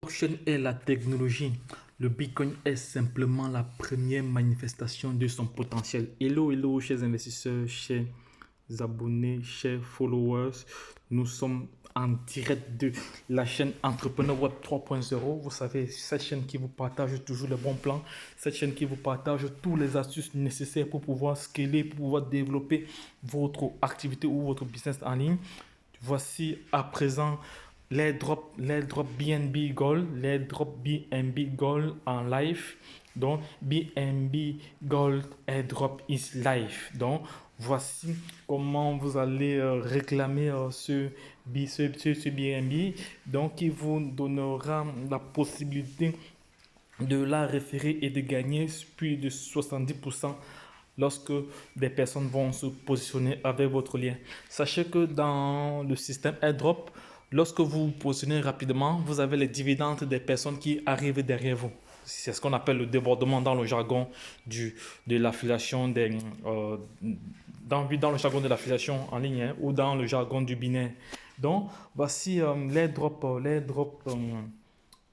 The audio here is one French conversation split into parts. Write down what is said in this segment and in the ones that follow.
Blockchain est la technologie. Le Bitcoin est simplement la première manifestation de son potentiel. Hello, hello, chers investisseurs, chers abonnés, chers followers. Nous sommes en direct de la chaîne Entrepreneur Web 3.0. Vous savez, cette chaîne qui vous partage toujours les bons plans, cette chaîne qui vous partage toutes les astuces nécessaires pour pouvoir scaler, pour pouvoir développer votre activité ou votre business en ligne. Voici à présent l'airdrop BNB Gold, l'airdrop BNB Gold en live. Donc, BNB Gold airdrop is live. Donc, voici comment vous allez réclamer ce BNB. Donc, il vous donnera la possibilité de la référer et de gagner plus de 70% lorsque des personnes vont se positionner avec votre lien. Sachez que dans le système airdrop, lorsque vous vous positionnez rapidement, vous avez les dividendes des personnes qui arrivent derrière vous. C'est ce qu'on appelle le débordement dans le jargon de l'affiliation dans le jargon de l'affiliation en ligne, hein, ou dans le jargon du binaire. Donc, voici l'airdrop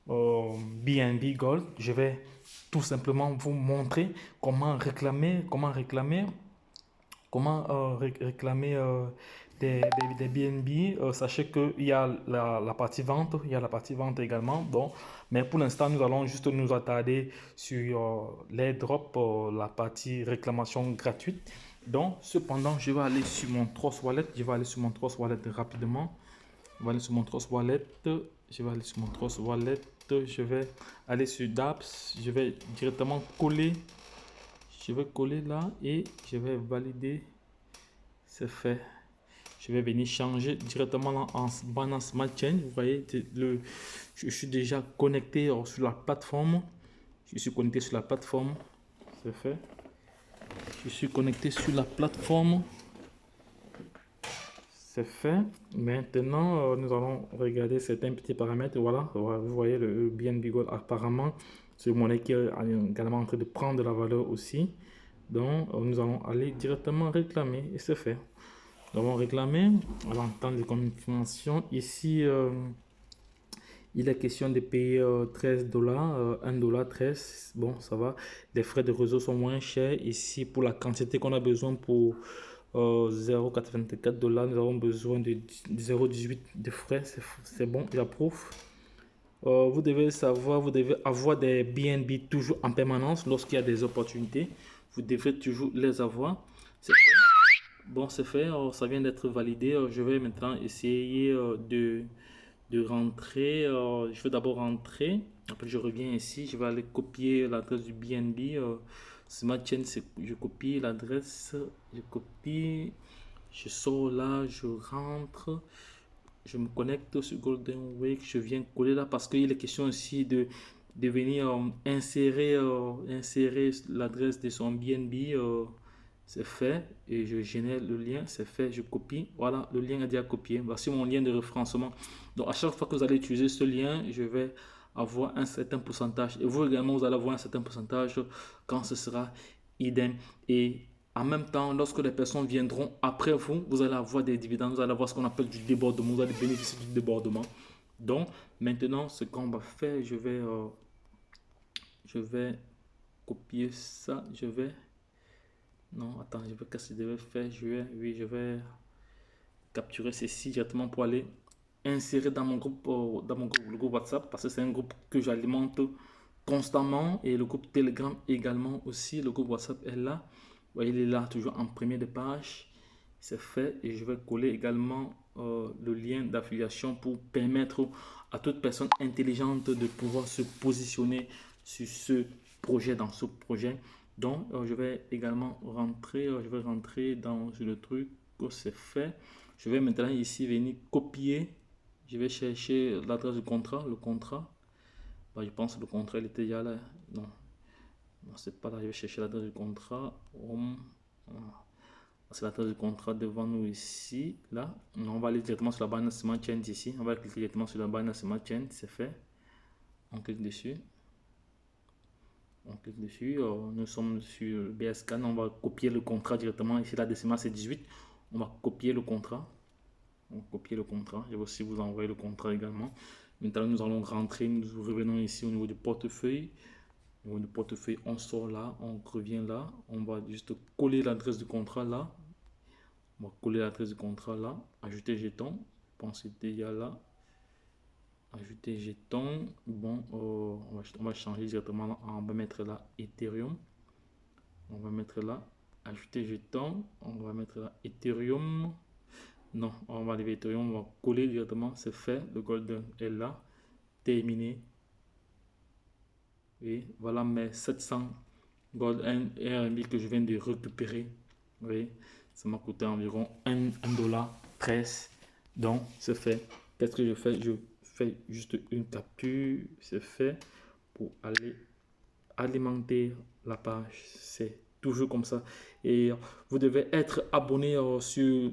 BNB Gold. Je vais tout simplement vous montrer comment réclamer des BNB. Sachez qu'il y a la partie vente, il y a la partie vente également. Donc, mais pour l'instant, nous allons juste nous attarder sur l'airdrop, la partie réclamation gratuite. Donc, cependant, je vais aller sur mon Trust Wallet. Je vais aller sur mon Trust Wallet rapidement. Je vais aller sur mon Trust Wallet. Je vais aller sur mon Trust Wallet. Je vais aller sur dApps. Je vais directement coller. Je vais coller là et je vais valider. C'est fait. Je vais venir changer directement en Binance Smart Chain. Vous voyez, je suis déjà connecté sur la plateforme. Je suis connecté sur la plateforme. C'est fait. Je suis connecté sur la plateforme. C'est fait. Maintenant, nous allons regarder certains petits paramètres. Voilà, vous voyez le BNB Gold apparemment. C'est une monnaie qui est également en train de prendre de la valeur aussi. Donc, nous allons aller directement réclamer et c'est fait. Nous allons réclamer à l'entente de confirmation. Ici, il est question de payer 13 dollars, 1 dollar 13. Bon, ça va. Les frais de réseau sont moins chers. Ici, pour la quantité qu'on a besoin pour 0,84 dollars, nous avons besoin de 0,18 de frais. C'est bon, j'approuve. Vous devez savoir, vous devez avoir des BNB toujours en permanence lorsqu'il y a des opportunités. Vous devez toujours les avoir. C'est fait. Bon, c'est fait. Ça vient d'être validé. Je vais maintenant essayer de rentrer. Je vais d'abord rentrer. Après, je reviens ici. Je vais aller copier l'adresse du BNB. Smart Chain, je copie l'adresse. Je copie. Je sors là. Je rentre. Je me connecte sur Golden Wake. Je viens coller là parce qu'il est question aussi de venir insérer l'adresse de son BNB. C'est fait et je génère le lien. C'est fait. Je copie. Voilà, le lien est déjà copié. Voici mon lien de référencement. Donc, à chaque fois que vous allez utiliser ce lien, je vais avoir un certain pourcentage. Et vous également, vous allez avoir un certain pourcentage quand ce sera idem. Et en même temps, lorsque les personnes viendront après vous, vous allez avoir des dividendes, vous allez avoir ce qu'on appelle du débordement, vous allez bénéficier du débordement. Donc, maintenant, ce qu'on va faire, je vais copier ça, non, attends, qu'est-ce que je devais faire? Je vais capturer ceci directement pour aller insérer dans mon groupe, le groupe WhatsApp, parce que c'est un groupe que j'alimente constamment, et le groupe Telegram également aussi. Le groupe WhatsApp est là. Vous voyez, il est là toujours en premier de page. C'est fait et je vais coller également le lien d'affiliation pour permettre à toute personne intelligente de pouvoir se positionner sur ce projet, dans ce projet. Donc, je vais également rentrer, dans le truc, c'est fait. Je vais maintenant ici venir copier. Je vais chercher l'adresse du contrat, le contrat. Bah, je pense que le contrat il était déjà là. Non, non c'est pas là. Je vais chercher l'adresse du contrat. C'est l'adresse du contrat devant nous ici. Là, on va aller directement sur la Binance Smart Chain ici. On va cliquer directement sur la Binance Smart Chain. C'est fait. On clique dessus. On clique dessus. Nous sommes sur BSCAN. On va copier le contrat directement. Ici, la décimale c'est 18. On va copier le contrat. On va copier le contrat. Je vais aussi vous envoyer le contrat également. Maintenant, nous allons rentrer, nous revenons ici au niveau du portefeuille. Au niveau du portefeuille, on sort là, on revient là. On va juste coller l'adresse du contrat là. On va coller l'adresse du contrat là. Ajouter jeton. Je pense que c'était là. Ajouter jeton. Bon, on va changer directement là. On va mettre là Ethereum. On va mettre là ajouter jeton. On va mettre là Ethereum. Non, on va enlever Ethereum. On va coller directement. C'est fait. Le golden est là. Terminé. Et voilà mes 700 gold RMB que je viens de récupérer. Oui, ça m'a coûté environ 1,13 $. Donc, c'est fait. Qu'est-ce que je fais? Je fais juste une capture. C'est fait pour aller alimenter la page. C'est toujours comme ça. Et vous devez être abonné sur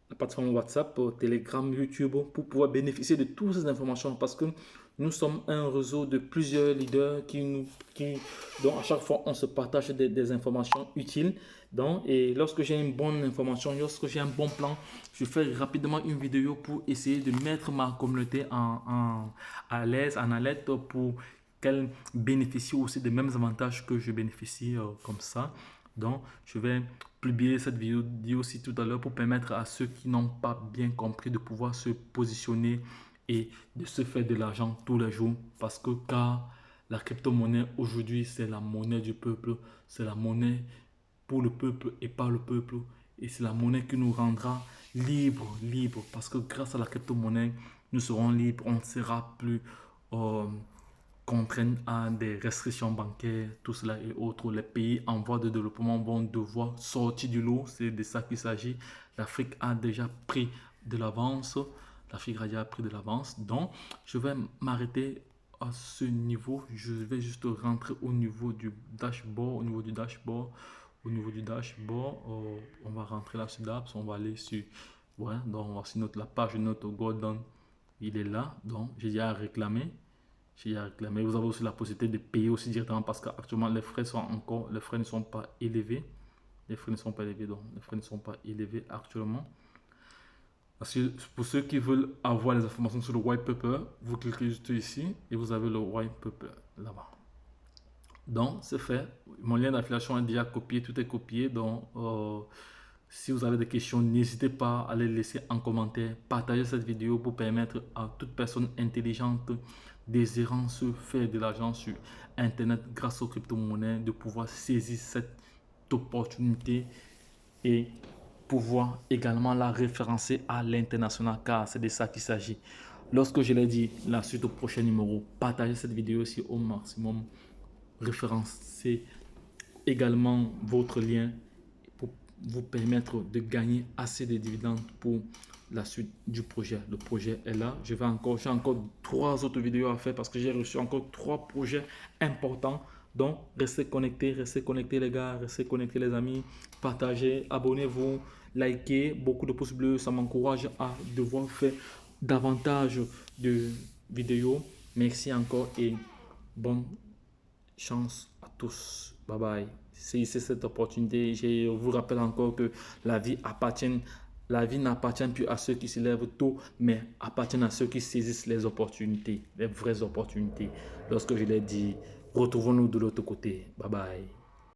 la plateforme WhatsApp, Telegram, YouTube pour pouvoir bénéficier de toutes ces informations parce que nous sommes un réseau de plusieurs leaders dont à chaque fois on se partage des informations utiles. Donc, et lorsque j'ai une bonne information, lorsque j'ai un bon plan, je fais rapidement une vidéo pour essayer de mettre ma communauté à l'aise, en alerte pour qu'elle bénéficie aussi des mêmes avantages que je bénéficie comme ça. Donc, je vais publier cette vidéo aussi tout à l'heure pour permettre à ceux qui n'ont pas bien compris de pouvoir se positionner et de se faire de l'argent tous les jours. Parce que car la crypto-monnaie aujourd'hui, c'est la monnaie du peuple. C'est la monnaie pour le peuple et par le peuple. Et c'est la monnaie qui nous rendra libres. Parce que grâce à la crypto-monnaie, nous serons libres. On ne sera plus contraints à des restrictions bancaires, tout cela et autres. Les pays en voie de développement vont devoir sortir du lot. C'est de ça qu'il s'agit. L'Afrique a déjà pris de l'avance. Donc, je vais m'arrêter à ce niveau. Je vais juste rentrer au niveau du dashboard. Au niveau du dashboard, on va rentrer là sur DApps. On va aller sur... Ouais, donc on va sur la page de notre Golden. Il est là. Donc, j'ai déjà réclamé. Vous avez aussi la possibilité de payer aussi directement parce qu'actuellement les frais ne sont pas élevés. Les frais ne sont pas élevés, donc les frais ne sont pas élevés actuellement. Parce que pour ceux qui veulent avoir les informations sur le white paper, vous cliquez juste ici et vous avez le white paper là-bas. Donc c'est fait. Mon lien d'affiliation est déjà copié, tout est copié. Donc si vous avez des questions, n'hésitez pas à les laisser en commentaire. Partagez cette vidéo pour permettre à toute personne intelligente désirant se faire de l'argent sur Internet grâce aux crypto-monnaies de pouvoir saisir cette opportunité et pouvoir également la référencer à l'international car c'est de ça qu'il s'agit. Lorsque je l'ai dit, la suite au prochain numéro, partagez cette vidéo aussi au maximum. Référencez également votre lien pour vous permettre de gagner assez de dividendes pour la suite du projet. Le projet est là. J'ai encore 3 autres vidéos à faire parce que j'ai reçu encore 3 projets importants. Donc, restez connectés les gars, restez connectés les amis, partagez, abonnez-vous, likez, beaucoup de pouces bleus, ça m'encourage à devoir faire davantage de vidéos. Merci encore et bonne chance à tous. Bye bye. Saisissez cette opportunité. Je vous rappelle encore que la vie n'appartient plus à ceux qui se lèvent tôt, mais appartient à ceux qui saisissent les opportunités, les vraies opportunités. Lorsque je l'ai dit, retrouvons-nous de l'autre côté. Bye bye.